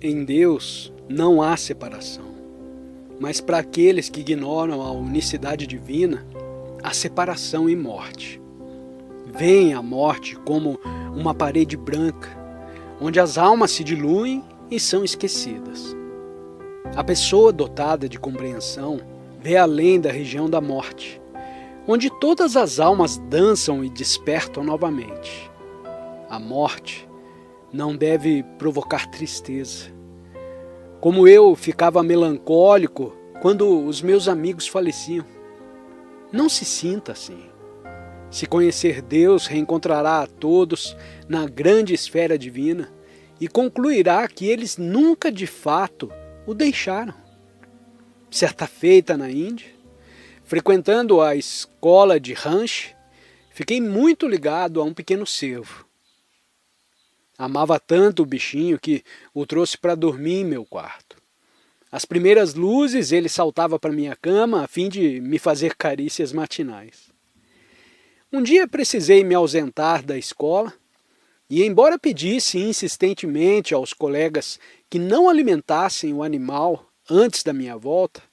Em Deus não há separação, mas para aqueles que ignoram a unicidade divina, há separação e morte. Veem a morte como uma parede branca, onde as almas se diluem e são esquecidas. A pessoa dotada de compreensão vê além da região da morte, onde todas as almas dançam e despertam novamente. A morte não deve provocar tristeza. Como eu ficava melancólico quando os meus amigos faleciam. Não se sinta assim. Se conhecer Deus, reencontrará a todos na grande esfera divina e concluirá que eles nunca de fato o deixaram. Certa feita na Índia, frequentando a escola de rancho, fiquei muito ligado a um pequeno cervo. Amava tanto o bichinho que o trouxe para dormir em meu quarto. Às primeiras luzes ele saltava para minha cama a fim de me fazer carícias matinais. Um dia precisei me ausentar da escola e, embora pedisse insistentemente aos colegas que não alimentassem o animal antes da minha volta,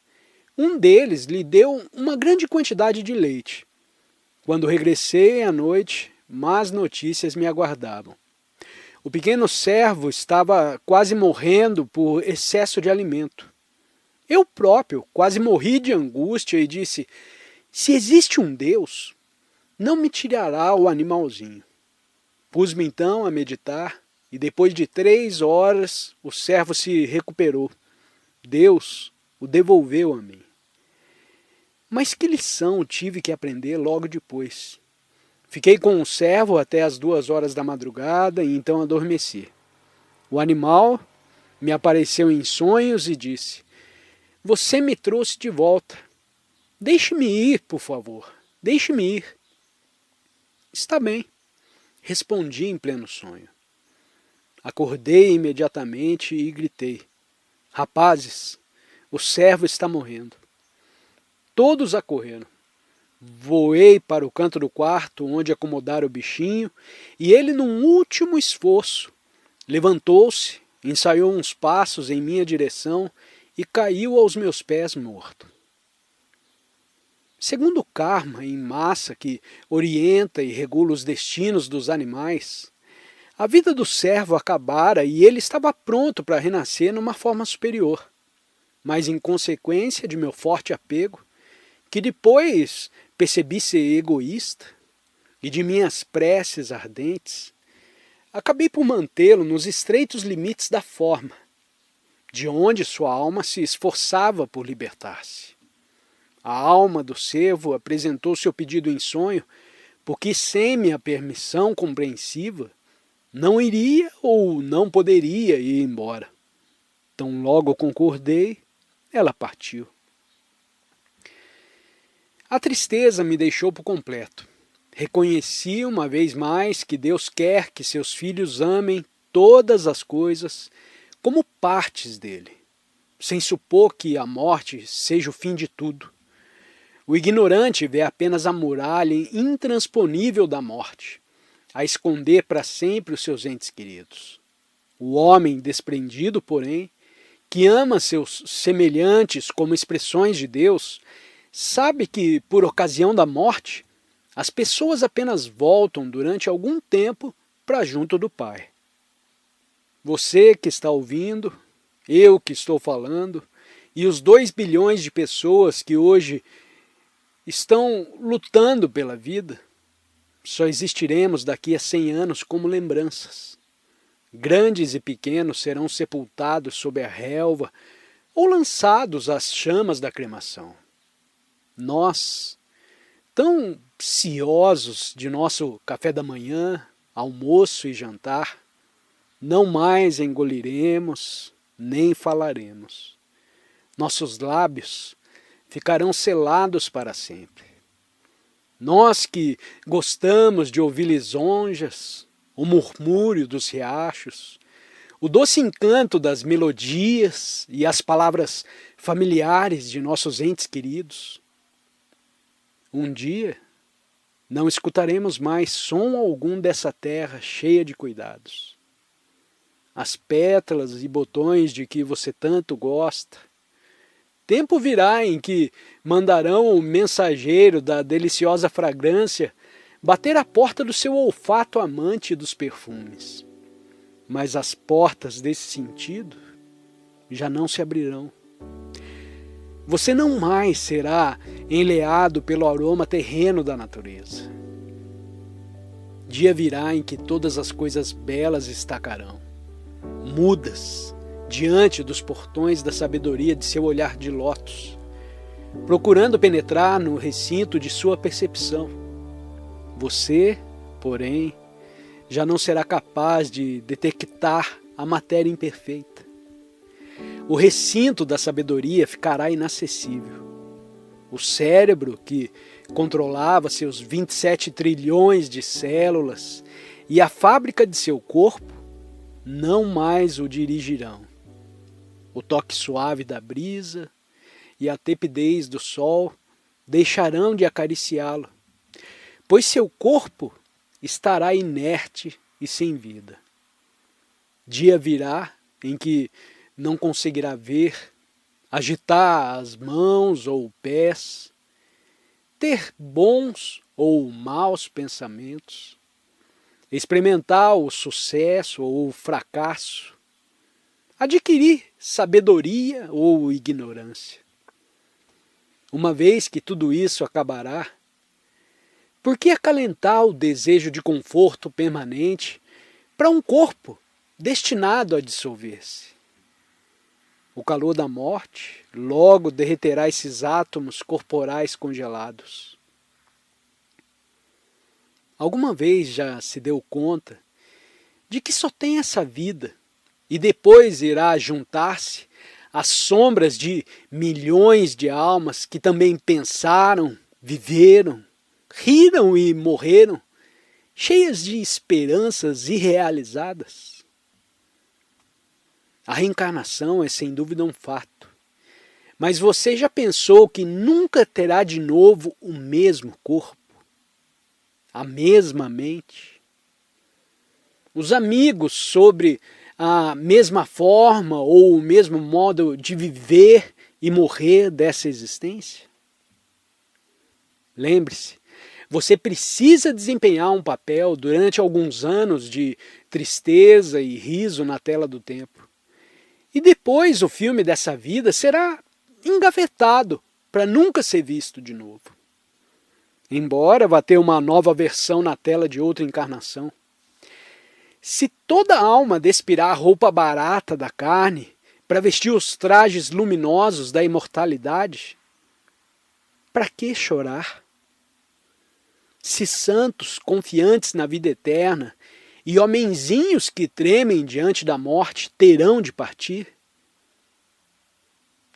um deles lhe deu uma grande quantidade de leite. Quando regressei à noite, más notícias me aguardavam. O pequeno cervo estava quase morrendo por excesso de alimento. Eu próprio quase morri de angústia e disse: se existe um Deus, não me tirará o animalzinho. Pus-me então a meditar e depois de 3 horas o cervo se recuperou. Deus o devolveu a mim. Mas que lição tive que aprender logo depois? Fiquei com o cervo até as 2 horas da madrugada e então adormeci. O animal me apareceu em sonhos e disse: você me trouxe de volta. Deixe-me ir, por favor. Deixe-me ir. Está bem, respondi em pleno sonho. Acordei imediatamente e gritei: rapazes, o cervo está morrendo. Todos acorreram. Voei para o canto do quarto onde acomodara o bichinho e ele, num último esforço, levantou-se, ensaiou uns passos em minha direção e caiu aos meus pés morto. Segundo o karma em massa que orienta e regula os destinos dos animais, a vida do cervo acabara e ele estava pronto para renascer numa forma superior. Mas em consequência de meu forte apego, que depois percebi ser egoísta, e de minhas preces ardentes, acabei por mantê-lo nos estreitos limites da forma, de onde sua alma se esforçava por libertar-se. A alma do cervo apresentou seu pedido em sonho, porque sem minha permissão compreensiva, não iria ou não poderia ir embora. Tão logo concordei, ela partiu. A tristeza me deixou por completo. Reconheci uma vez mais que Deus quer que seus filhos amem todas as coisas como partes dele, sem supor que a morte seja o fim de tudo. O ignorante vê apenas a muralha intransponível da morte, a esconder para sempre os seus entes queridos. O homem desprendido, porém, que ama seus semelhantes como expressões de Deus, sabe que, por ocasião da morte, as pessoas apenas voltam durante algum tempo para junto do Pai. Você que está ouvindo, eu que estou falando, e os 2 bilhões de pessoas que hoje estão lutando pela vida, só existiremos daqui a 100 anos como lembranças. Grandes e pequenos serão sepultados sob a relva ou lançados às chamas da cremação. Nós, tão ciosos de nosso café da manhã, almoço e jantar, não mais engoliremos, nem falaremos. Nossos lábios ficarão selados para sempre. Nós que gostamos de ouvir lisonjas, o murmúrio dos riachos, o doce encanto das melodias e as palavras familiares de nossos entes queridos, um dia não escutaremos mais som algum dessa terra cheia de cuidados. as pétalas e botões de que você tanto gosta. Tempo virá em que mandarão o mensageiro da deliciosa fragrância bater à porta do seu olfato amante dos perfumes. Mas as portas desse sentido já não se abrirão. Você não mais será enleado pelo aroma terreno da natureza. Dia virá em que todas as coisas belas estacarão, mudas, diante dos portões da sabedoria de seu olhar de lótus, procurando penetrar no recinto de sua percepção. Você, porém, já não será capaz de detectar a matéria imperfeita. O recinto da sabedoria ficará inacessível. O cérebro, que controlava seus 27 trilhões de células, e a fábrica de seu corpo, não mais o dirigirão. O toque suave da brisa e a tepidez do sol deixarão de acariciá-lo, pois seu corpo estará inerte e sem vida. Dia virá em que não conseguirá ver, agitar as mãos ou pés, ter bons ou maus pensamentos, experimentar o sucesso ou o fracasso, adquirir sabedoria ou ignorância. Uma vez que tudo isso acabará, por que acalentar o desejo de conforto permanente para um corpo destinado a dissolver-se? O calor da morte logo derreterá esses átomos corporais congelados. Alguma vez já se deu conta de que só tem essa vida e depois irá juntar-se às sombras de milhões de almas que também pensaram, viveram, riram e morreram, cheias de esperanças irrealizadas? A reencarnação é sem dúvida um fato, mas você já pensou que nunca terá de novo o mesmo corpo, a mesma mente? Os amigos sobre a mesma forma ou o mesmo modo de viver e morrer dessa existência? Lembre-se, você precisa desempenhar um papel durante alguns anos de tristeza e riso na tela do tempo. E depois o filme dessa vida será engavetado para nunca ser visto de novo. Embora vá ter uma nova versão na tela de outra encarnação. Se toda alma despirar a roupa barata da carne para vestir os trajes luminosos da imortalidade, para que chorar? Se santos confiantes na vida eterna e homenzinhos que tremem diante da morte terão de partir,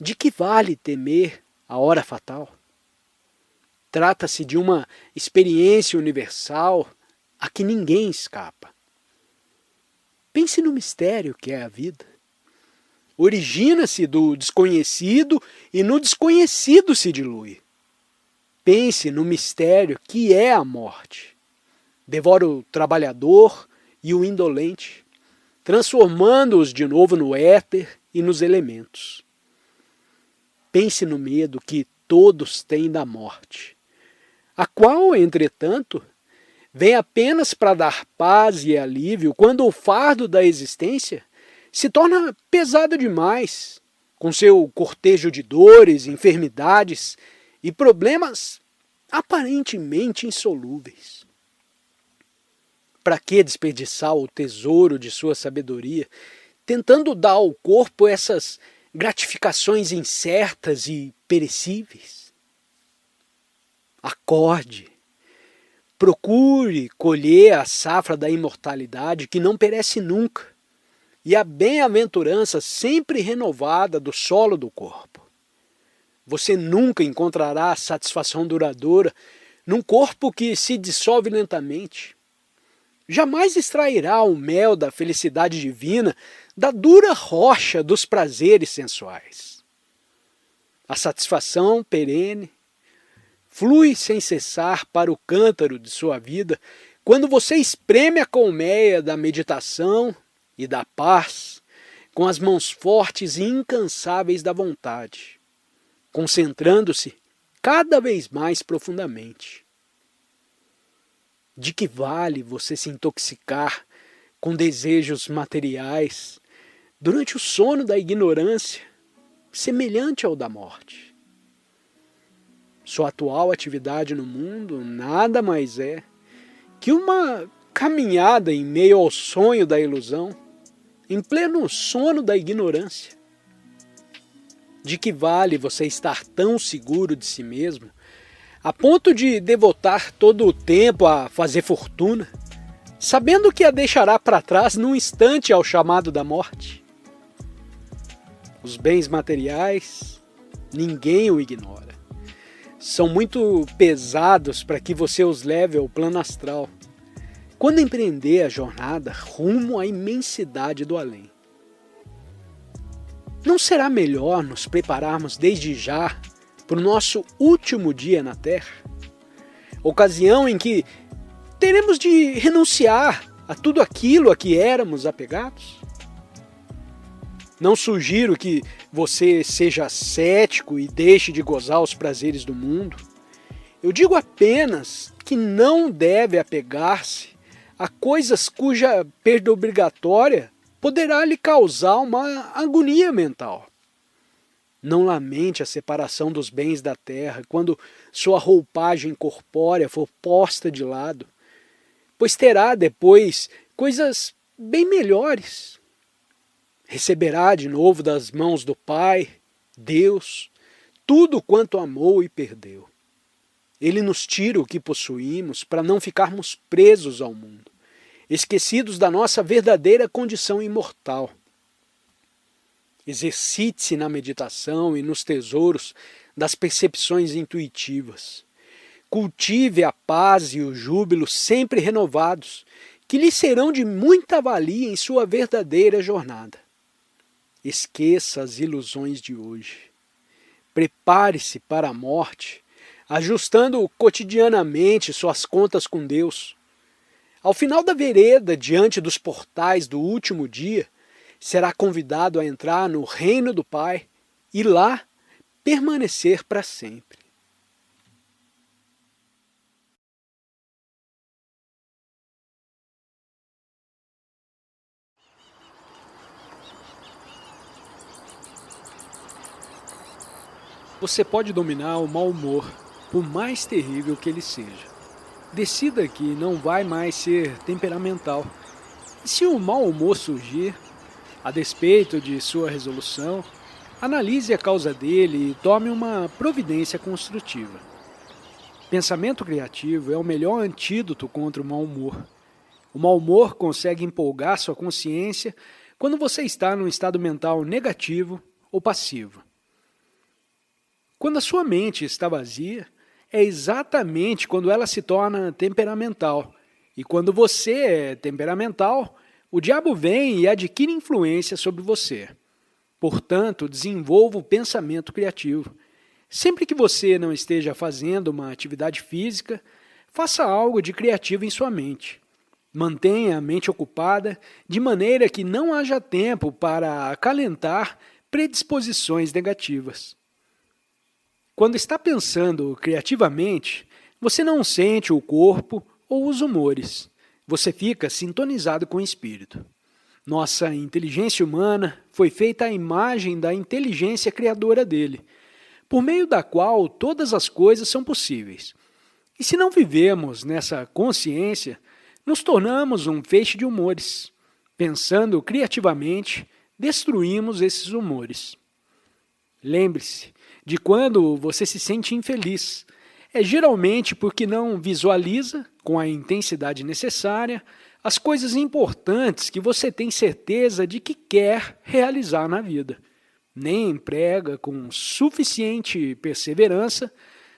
de que vale temer a hora fatal? Trata-se de uma experiência universal a que ninguém escapa. Pense no mistério que é a vida. Origina-se do desconhecido e no desconhecido se dilui. Pense no mistério que é a morte. Devora o trabalhador e o indolente, transformando-os de novo no éter e nos elementos. Pense no medo que todos têm da morte, a qual, entretanto, vem apenas para dar paz e alívio quando o fardo da existência se torna pesado demais, com seu cortejo de dores, enfermidades e problemas aparentemente insolúveis. Para que desperdiçar o tesouro de sua sabedoria, tentando dar ao corpo essas gratificações incertas e perecíveis? Acorde, procure colher a safra da imortalidade que não perece nunca, e a bem-aventurança sempre renovada do solo do corpo. Você nunca encontrará satisfação duradoura num corpo que se dissolve lentamente. Jamais extrairá o mel da felicidade divina da dura rocha dos prazeres sensuais. A satisfação perene flui sem cessar para o cântaro de sua vida quando você espreme a colmeia da meditação e da paz com as mãos fortes e incansáveis da vontade, concentrando-se cada vez mais profundamente. De que vale você se intoxicar com desejos materiais durante o sono da ignorância, semelhante ao da morte? Sua atual atividade no mundo nada mais é que uma caminhada em meio ao sonho da ilusão, em pleno sono da ignorância. De que vale você estar tão seguro de si mesmo, a ponto de devotar todo o tempo a fazer fortuna, sabendo que a deixará para trás num instante ao chamado da morte? Os bens materiais, ninguém o ignora. São muito pesados para que você os leve ao plano astral, quando empreender a jornada rumo à imensidade do além. Não será melhor nos prepararmos desde já para o nosso último dia na Terra? Ocasião em que teremos de renunciar a tudo aquilo a que éramos apegados? Não sugiro que você seja cético e deixe de gozar os prazeres do mundo. Eu digo apenas que não deve apegar-se a coisas cuja perda obrigatória poderá lhe causar uma agonia mental. Não lamente a separação dos bens da terra quando sua roupagem corpórea for posta de lado, pois terá depois coisas bem melhores. Receberá de novo das mãos do Pai, Deus, tudo quanto amou e perdeu. Ele nos tira o que possuímos para não ficarmos presos ao mundo, esquecidos da nossa verdadeira condição imortal. Exercite-se na meditação e nos tesouros das percepções intuitivas. Cultive a paz e o júbilo sempre renovados, que lhe serão de muita valia em sua verdadeira jornada. Esqueça as ilusões de hoje. Prepare-se para a morte, ajustando cotidianamente suas contas com Deus. Ao final da vereda, diante dos portais do último dia, será convidado a entrar no reino do Pai e lá permanecer para sempre. Você pode dominar o mau humor, por mais terrível que ele seja. Decida que não vai mais ser temperamental. E se o mau humor surgir, a despeito de sua resolução, analise a causa dele e tome uma providência construtiva. Pensamento criativo é o melhor antídoto contra o mau humor. O mau humor consegue empolgar sua consciência quando você está num estado mental negativo ou passivo. Quando a sua mente está vazia, é exatamente quando ela se torna temperamental. E quando você é temperamental, o diabo vem e adquire influência sobre você. Portanto, desenvolva o pensamento criativo. Sempre que você não esteja fazendo uma atividade física, faça algo de criativo em sua mente. Mantenha a mente ocupada de maneira que não haja tempo para acalentar predisposições negativas. Quando está pensando criativamente, você não sente o corpo ou os humores. Você fica sintonizado com o espírito. Nossa inteligência humana foi feita à imagem da inteligência criadora dele, por meio da qual todas as coisas são possíveis. E se não vivemos nessa consciência, nos tornamos um feixe de humores. Pensando criativamente, destruímos esses humores. Lembre-se de quando você se sente infeliz. É geralmente porque não visualiza, com a intensidade necessária, as coisas importantes que você tem certeza de que quer realizar na vida. Nem emprega com suficiente perseverança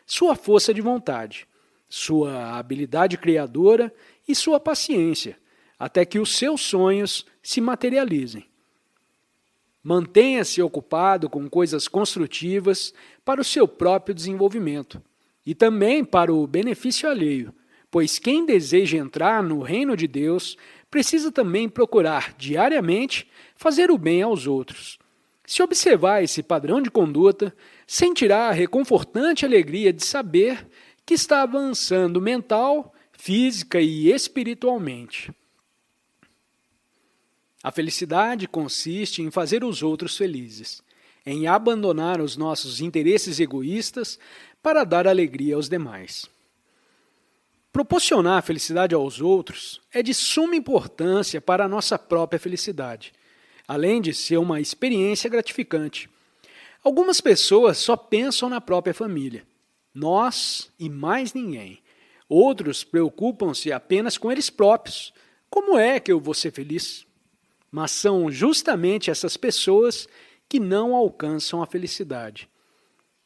sua força de vontade, sua habilidade criadora e sua paciência, até que os seus sonhos se materializem. Mantenha-se ocupado com coisas construtivas para o seu próprio desenvolvimento e também para o benefício alheio, pois quem deseja entrar no reino de Deus precisa também procurar diariamente fazer o bem aos outros. Se observar esse padrão de conduta, sentirá a reconfortante alegria de saber que está avançando mental, física e espiritualmente. A felicidade consiste em fazer os outros felizes, em abandonar os nossos interesses egoístas para dar alegria aos demais. Proporcionar felicidade aos outros é de suma importância para a nossa própria felicidade, além de ser uma experiência gratificante. Algumas pessoas só pensam na própria família, nós e mais ninguém. Outros preocupam-se apenas com eles próprios. Como é que eu vou ser feliz? Mas são justamente essas pessoas que não alcançam a felicidade.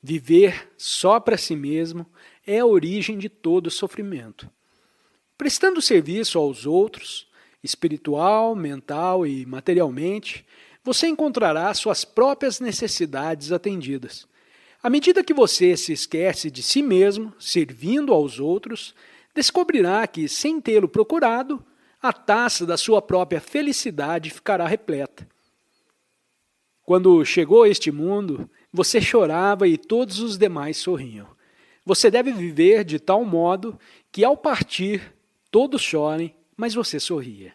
Viver só para si mesmo é a origem de todo sofrimento. Prestando serviço aos outros, espiritual, mental e materialmente, você encontrará suas próprias necessidades atendidas. À medida que você se esquece de si mesmo, servindo aos outros, descobrirá que, sem tê-lo procurado, a taça da sua própria felicidade ficará repleta. Quando chegou a este mundo, você chorava e todos os demais sorriam. Você deve viver de tal modo que, ao partir, todos chorem, mas você sorria.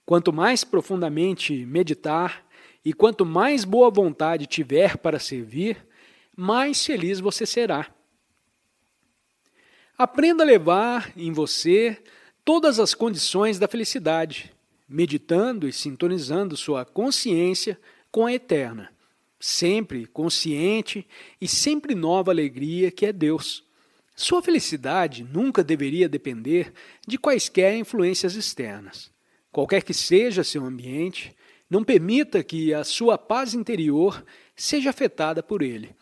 Quanto mais profundamente meditar e quanto mais boa vontade tiver para servir, mais feliz você será. Aprenda a levar em você todas as condições da felicidade, meditando e sintonizando sua consciência com a eterna, sempre consciente e sempre nova alegria que é Deus. Sua felicidade nunca deveria depender de quaisquer influências externas. Qualquer que seja seu ambiente, não permita que a sua paz interior seja afetada por ele.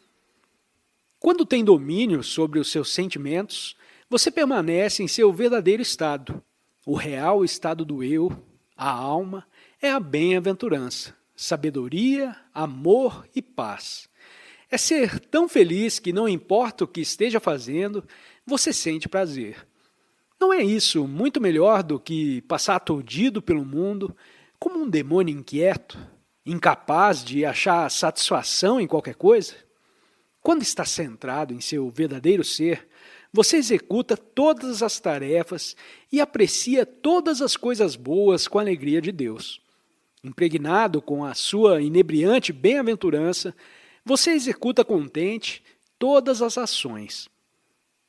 Quando tem domínio sobre os seus sentimentos, você permanece em seu verdadeiro estado. O real estado do eu, a alma, é a bem-aventurança, sabedoria, amor e paz. É ser tão feliz que não importa o que esteja fazendo, você sente prazer. Não é isso muito melhor do que passar aturdido pelo mundo como um demônio inquieto, incapaz de achar satisfação em qualquer coisa? Quando está centrado em seu verdadeiro ser, você executa todas as tarefas e aprecia todas as coisas boas com a alegria de Deus. Impregnado com a sua inebriante bem-aventurança, você executa contente todas as ações.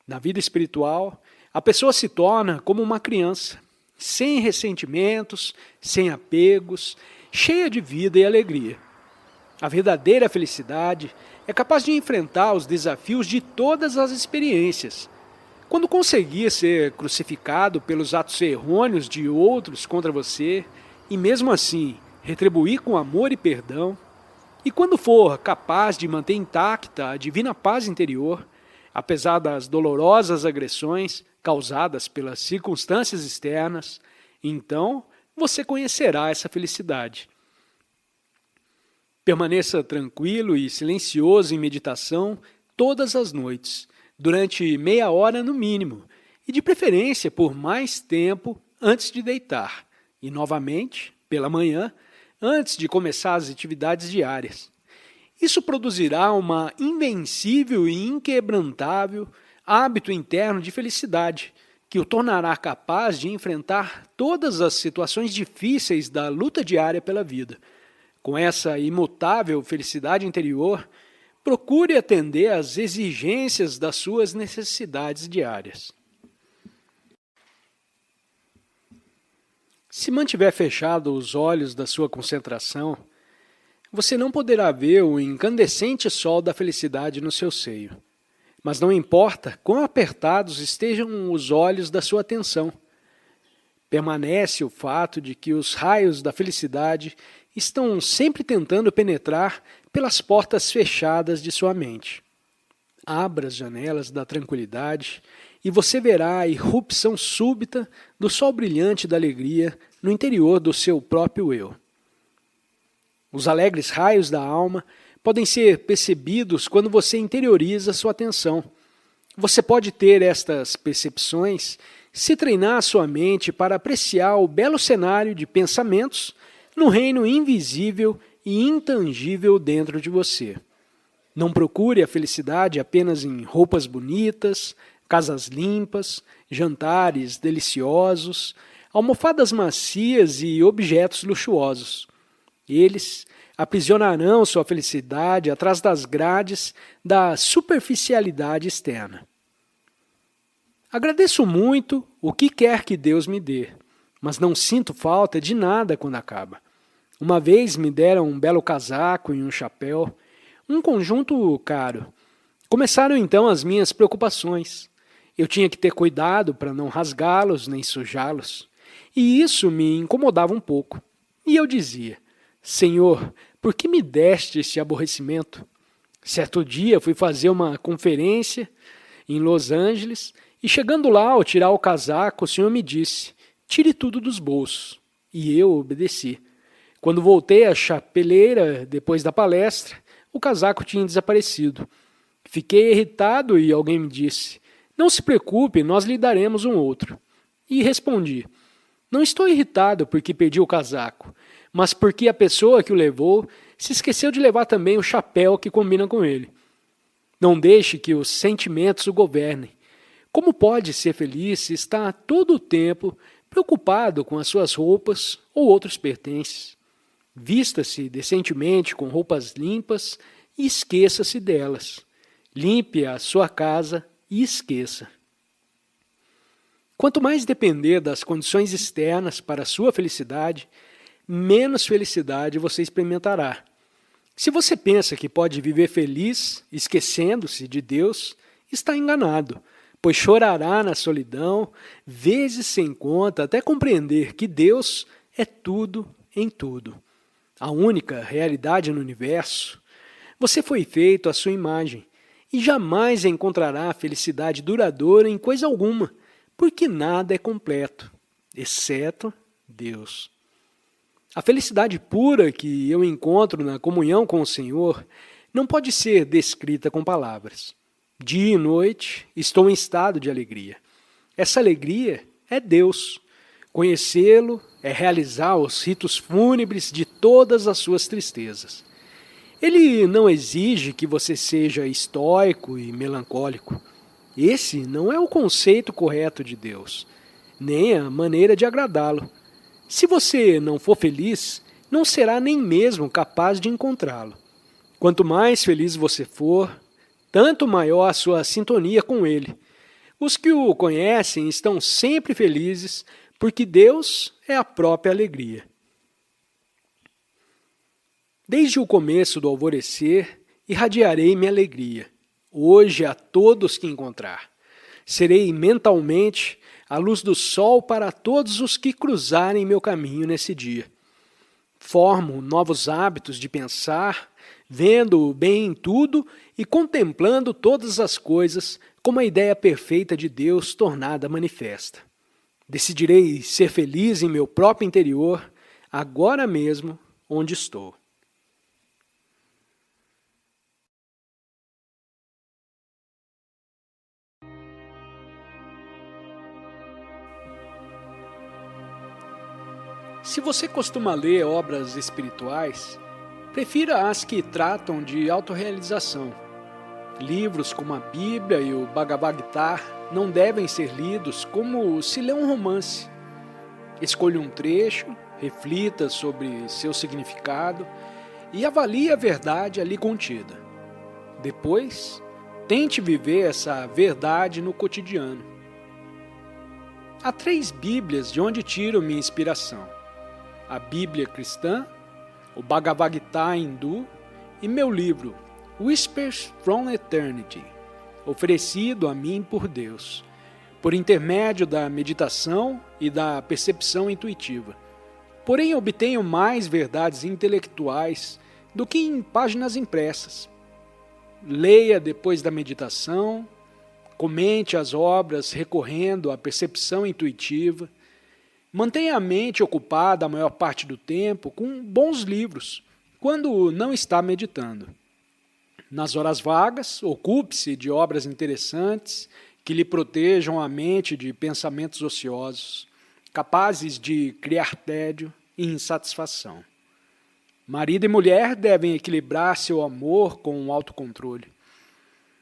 Na vida espiritual, a pessoa se torna como uma criança, sem ressentimentos, sem apegos, cheia de vida e alegria. A verdadeira felicidade é capaz de enfrentar os desafios de todas as experiências. Quando conseguir ser crucificado pelos atos errôneos de outros contra você, e mesmo assim retribuir com amor e perdão, e quando for capaz de manter intacta a divina paz interior, apesar das dolorosas agressões causadas pelas circunstâncias externas, então você conhecerá essa felicidade. Permaneça tranquilo e silencioso em meditação todas as noites, durante meia hora no mínimo, e de preferência por mais tempo antes de deitar, e novamente, pela manhã, antes de começar as atividades diárias. Isso produzirá uma invencível e inquebrantável hábito interno de felicidade, que o tornará capaz de enfrentar todas as situações difíceis da luta diária pela vida. Com essa imutável felicidade interior, procure atender às exigências das suas necessidades diárias. Se mantiver fechados os olhos da sua concentração, você não poderá ver o incandescente sol da felicidade no seu seio. Mas não importa quão apertados estejam os olhos da sua atenção. Permanece o fato de que os raios da felicidade estão sempre tentando penetrar pelas portas fechadas de sua mente. Abra as janelas da tranquilidade e você verá a irrupção súbita do sol brilhante da alegria no interior do seu próprio eu. Os alegres raios da alma podem ser percebidos quando você interioriza sua atenção. Você pode ter estas percepções se treinar sua mente para apreciar o belo cenário de pensamentos no reino invisível e intangível dentro de você. Não procure a felicidade apenas em roupas bonitas, casas limpas, jantares deliciosos, almofadas macias e objetos luxuosos. Eles aprisionarão sua felicidade atrás das grades da superficialidade externa. Agradeço muito o que quer que Deus me dê, mas não sinto falta de nada quando acaba. Uma vez me deram um belo casaco e um chapéu, um conjunto caro. Começaram então as minhas preocupações. Eu tinha que ter cuidado para não rasgá-los nem sujá-los. E isso me incomodava um pouco. E eu dizia: Senhor, por que me deste este aborrecimento? Certo dia fui fazer uma conferência em Los Angeles e chegando lá, ao tirar o casaco, o Senhor me disse: tire tudo dos bolsos. E eu obedeci. Quando voltei à chapeleira, depois da palestra, o casaco tinha desaparecido. Fiquei irritado e alguém me disse: não se preocupe, nós lhe daremos um outro. E respondi: não estou irritado porque perdi o casaco, mas porque a pessoa que o levou se esqueceu de levar também o chapéu que combina com ele. Não deixe que os sentimentos o governem. Como pode ser feliz se está todo o tempo preocupado com as suas roupas ou outros pertences? Vista-se decentemente com roupas limpas e esqueça-se delas. Limpe a sua casa e esqueça. Quanto mais depender das condições externas para a sua felicidade, menos felicidade você experimentará. Se você pensa que pode viver feliz esquecendo-se de Deus, está enganado, pois chorará na solidão, vezes sem conta, até compreender que Deus é tudo em tudo. A única realidade no universo. Você foi feito à sua imagem e jamais encontrará felicidade duradoura em coisa alguma, porque nada é completo, exceto Deus. A felicidade pura que eu encontro na comunhão com o Senhor não pode ser descrita com palavras. Dia e noite estou em estado de alegria. Essa alegria é Deus. Conhecê-lo é realizar os ritos fúnebres de todas as suas tristezas. Ele não exige que você seja estoico e melancólico. Esse não é o conceito correto de Deus, nem a maneira de agradá-lo. Se você não for feliz, não será nem mesmo capaz de encontrá-lo. Quanto mais feliz você for, tanto maior a sua sintonia com ele. Os que o conhecem estão sempre felizes, porque Deus é a própria alegria. Desde o começo do alvorecer, irradiarei minha alegria, hoje a todos que encontrar. Serei mentalmente a luz do sol para todos os que cruzarem meu caminho nesse dia. Formo novos hábitos de pensar, vendo o bem em tudo e contemplando todas as coisas como a ideia perfeita de Deus tornada manifesta. Decidirei ser feliz em meu próprio interior, agora mesmo onde estou. Se você costuma ler obras espirituais, prefira as que tratam de autorrealização. Livros como a Bíblia e o Bhagavad Gita não devem ser lidos como se lê um romance. Escolha um trecho, reflita sobre seu significado e avalie a verdade ali contida. Depois, tente viver essa verdade no cotidiano. Há 3 Bíblias de onde tiro minha inspiração: a Bíblia cristã, o Bhagavad Gita hindu e meu livro Whispers from Eternity, oferecido a mim por Deus, por intermédio da meditação e da percepção intuitiva. Porém, obtenho mais verdades intelectuais do que em páginas impressas. Leia depois da meditação, comente as obras recorrendo à percepção intuitiva, mantenha a mente ocupada a maior parte do tempo com bons livros, quando não está meditando. Nas horas vagas, ocupe-se de obras interessantes que lhe protejam a mente de pensamentos ociosos, capazes de criar tédio e insatisfação. Marido e mulher devem equilibrar seu amor com o autocontrole.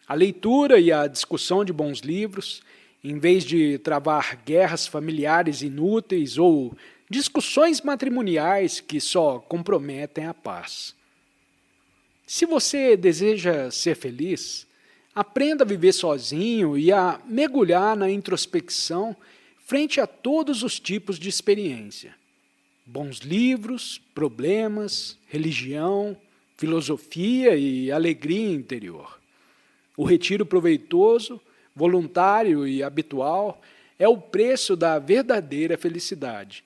A leitura e a discussão de bons livros, em vez de travar guerras familiares inúteis ou discussões matrimoniais que só comprometem a paz. Se você deseja ser feliz, aprenda a viver sozinho e a mergulhar na introspecção frente a todos os tipos de experiência. Bons livros, problemas, religião, filosofia e alegria interior. O retiro proveitoso, voluntário e habitual é o preço da verdadeira felicidade.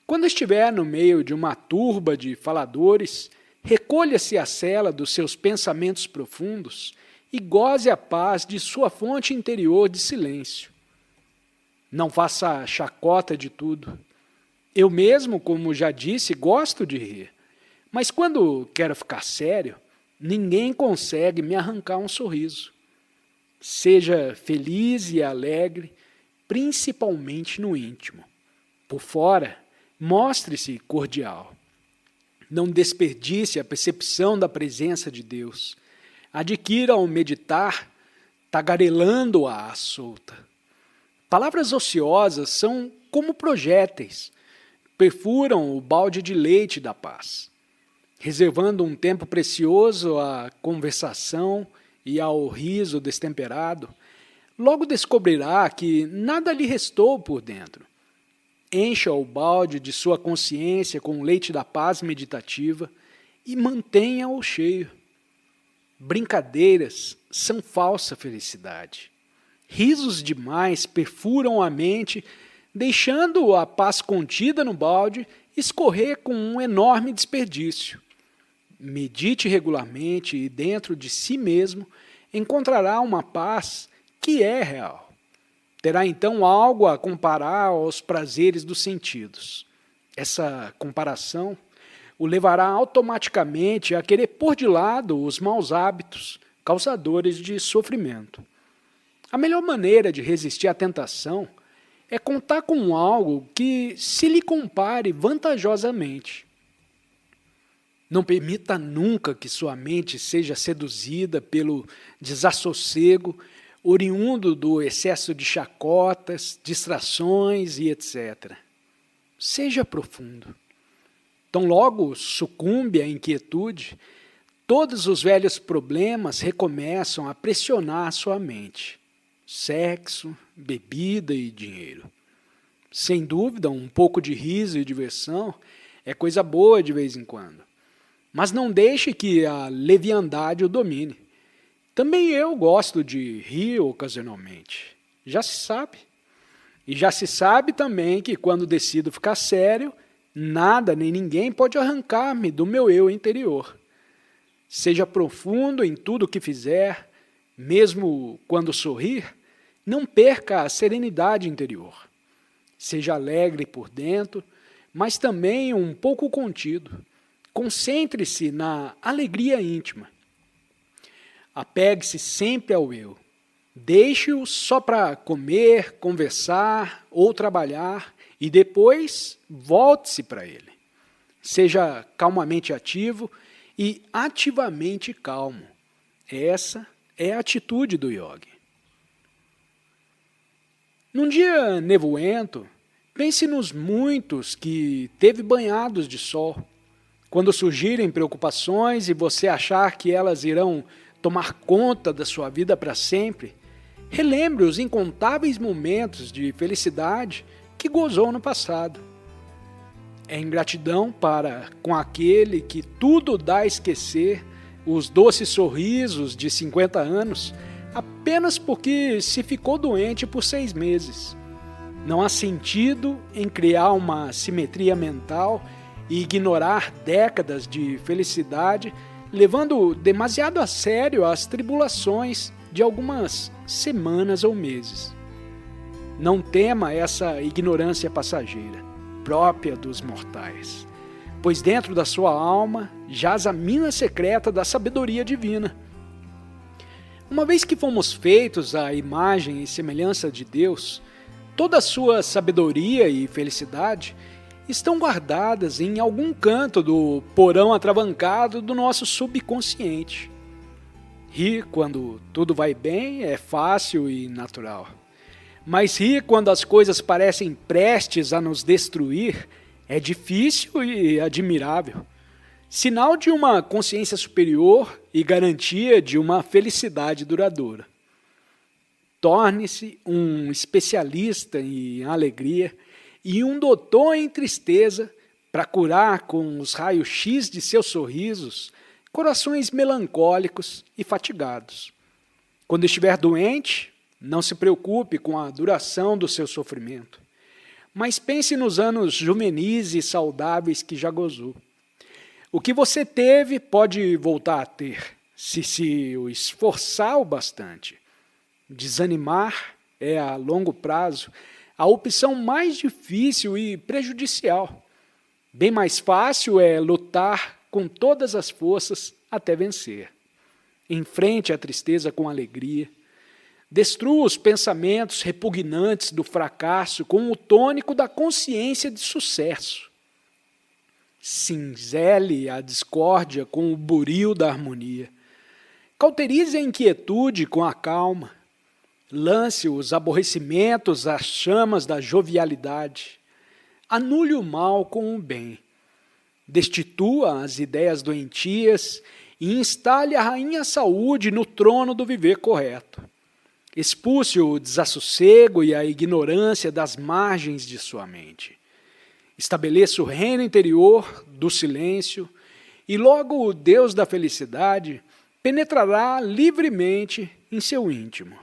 Quando estiver no meio de uma turba de faladores, recolha-se à cela dos seus pensamentos profundos e goze a paz de sua fonte interior de silêncio. Não faça chacota de tudo. Eu mesmo, como já disse, gosto de rir, mas quando quero ficar sério, ninguém consegue me arrancar um sorriso. Seja feliz e alegre, principalmente no íntimo. Por fora, mostre-se cordial. Não desperdice a percepção da presença de Deus. Adquira ao meditar, tagarelando-a à solta. Palavras ociosas são como projéteis, perfuram o balde de leite da paz, reservando um tempo precioso à conversação e ao riso destemperado. Logo descobrirá que nada lhe restou por dentro. Encha o balde de sua consciência com o leite da paz meditativa e mantenha-o cheio. Brincadeiras são falsa felicidade. Risos demais perfuram a mente, deixando a paz contida no balde escorrer com um enorme desperdício. Medite regularmente e dentro de si mesmo encontrará uma paz que é real. Terá então algo a comparar aos prazeres dos sentidos. Essa comparação o levará automaticamente a querer pôr de lado os maus hábitos causadores de sofrimento. A melhor maneira de resistir à tentação é contar com algo que se lhe compare vantajosamente. Não permita nunca que sua mente seja seduzida pelo desassossego oriundo do excesso de chacotas, distrações e etc. Seja profundo. Tão logo sucumbe à inquietude, todos os velhos problemas recomeçam a pressionar sua mente. Sexo, bebida e dinheiro. Sem dúvida, um pouco de riso e diversão é coisa boa de vez em quando. Mas não deixe que a leviandade o domine. Também eu gosto de rir ocasionalmente. Já se sabe. E já se sabe também que quando decido ficar sério, nada nem ninguém pode arrancar-me do meu eu interior. Seja profundo em tudo o que fizer, mesmo quando sorrir, não perca a serenidade interior. Seja alegre por dentro, mas também um pouco contido. Concentre-se na alegria íntima. Apegue-se sempre ao eu. Deixe-o só para comer, conversar ou trabalhar e depois volte-se para ele. Seja calmamente ativo e ativamente calmo. Essa é a atitude do yogi. Num dia nevoento, pense nos muitos que teve banhados de sol. Quando surgirem preocupações e você achar que elas irão tomar conta da sua vida para sempre, relembre os incontáveis momentos de felicidade que gozou no passado. É ingratidão para com aquele que tudo dá a esquecer os doces sorrisos de 50 anos apenas porque se ficou doente por 6 meses. Não há sentido em criar uma simetria mental e ignorar décadas de felicidade, levando demasiado a sério as tribulações de algumas semanas ou meses. Não tema essa ignorância passageira, própria dos mortais, pois dentro da sua alma jaz a mina secreta da sabedoria divina, Uma vez que fomos feitos à imagem e semelhança de Deus, toda a sua sabedoria e felicidade estão guardadas em algum canto do porão atravancado do nosso subconsciente. Rir quando tudo vai bem é fácil e natural. Mas rir quando as coisas parecem prestes a nos destruir é difícil e admirável. Sinal de uma consciência superior e garantia de uma felicidade duradoura. Torne-se um especialista em alegria e um doutor em tristeza para curar com os raios-x de seus sorrisos corações melancólicos e fatigados. Quando estiver doente, não se preocupe com a duração do seu sofrimento, mas pense nos anos juvenis e saudáveis que já gozou. O que você teve pode voltar a ter, se o esforçar o bastante. Desanimar é, a longo prazo, a opção mais difícil e prejudicial. Bem mais fácil é lutar com todas as forças até vencer. Enfrente a tristeza com alegria. Destrua os pensamentos repugnantes do fracasso com o tônico da consciência de sucesso. Cinzele a discórdia com o buril da harmonia. Cauterize a inquietude com a calma. Lance os aborrecimentos às chamas da jovialidade. Anule o mal com o bem. Destitua as ideias doentias e instale a rainha saúde no trono do viver correto. Expulse o desassossego e a ignorância das margens de sua mente. Estabeleça o reino interior do silêncio e logo o Deus da felicidade penetrará livremente em seu íntimo.